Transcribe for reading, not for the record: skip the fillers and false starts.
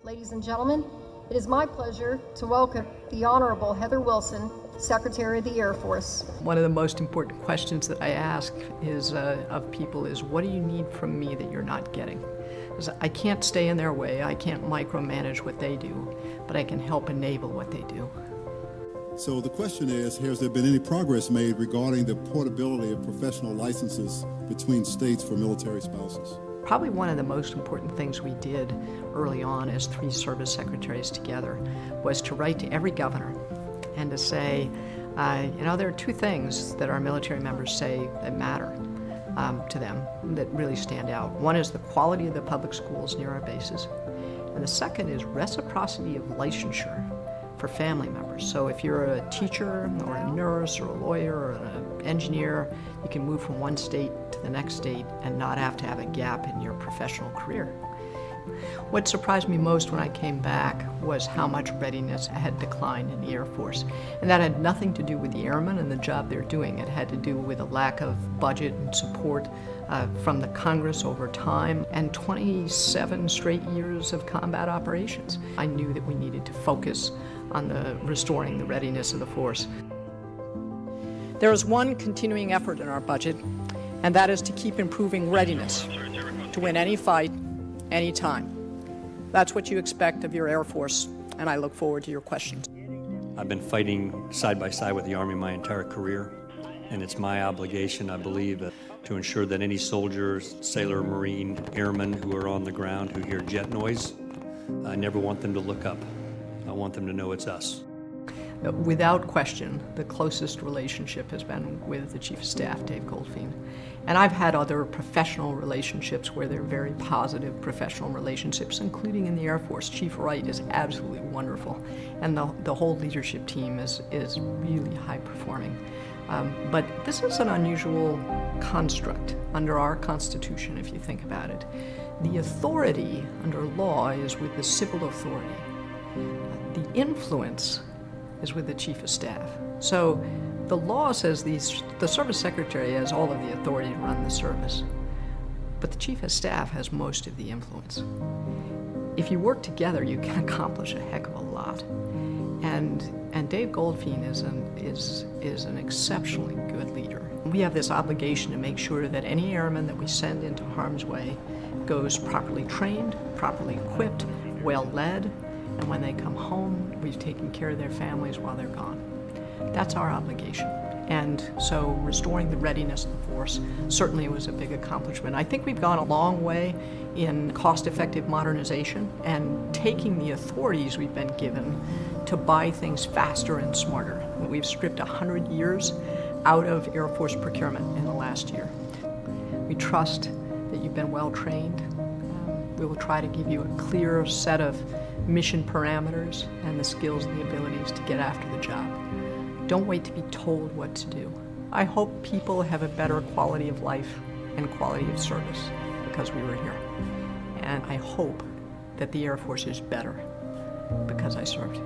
Ladies and gentlemen, it is my pleasure to welcome the Honorable Heather Wilson, Secretary of the Air Force. One of the most important questions that I ask of people is, what do you need from me that you're not getting? Because I can't stay in their way, I can't micromanage what they do, but I can help enable what they do. So the question is, has there been any progress made regarding the portability of professional licenses between states for military spouses? Probably one of the most important things we did early on as 3 service secretaries together was to write to every governor and to say, there are 2 things that our military members say that matter to them that really stand out. One is the quality of the public schools near our bases, and the second is reciprocity of licensure for family members. So if you're a teacher or a nurse or a lawyer or an engineer, you can move from one state to the next state and not have to have a gap in your professional career. What surprised me most when I came back was how much readiness had declined in the Air Force. And that had nothing to do with the airmen and the job they're doing. It had to do with a lack of budget and support from the Congress over time, and 27 straight years of combat operations. I knew that we needed to focus on restoring the readiness of the force. There is one continuing effort in our budget, and that is to keep improving readiness to win any fight, anytime. That's what you expect of your Air Force, and I look forward to your questions. I've been fighting side by side with the Army my entire career, and it's my obligation, I believe, to ensure that any soldier, sailor, Marine, airman who are on the ground who hear jet noise, I never want them to look up. I want them to know it's us. Without question, the closest relationship has been with the Chief of Staff, Dave Goldfein. And I've had other professional relationships where they're very positive professional relationships, including in the Air Force. Chief Wright is absolutely wonderful, and the whole leadership team is really high performing. But this is an unusual construct under our Constitution, if you think about it. The authority under law is with the civil authority. The influence is with the Chief of Staff. So the law says the Service Secretary has all of the authority to run the service, but the Chief of Staff has most of the influence. If you work together, you can accomplish a heck of a lot. And Dave Goldfein is an exceptionally good leader. We have this obligation to make sure that any airman that we send into harm's way goes properly trained, properly equipped, well led, and when they come home, we've taken care of their families while they're gone. That's our obligation. And so restoring the readiness of the force certainly was a big accomplishment. I think we've gone a long way in cost-effective modernization and taking the authorities we've been given to buy things faster and smarter. We've stripped 100 years out of Air Force procurement in the last year. We trust that you've been well trained. We will try to give you a clear set of mission parameters and the skills and the abilities to get after the job. Don't wait to be told what to do. I hope people have a better quality of life and quality of service because we were here. And I hope that the Air Force is better because I served.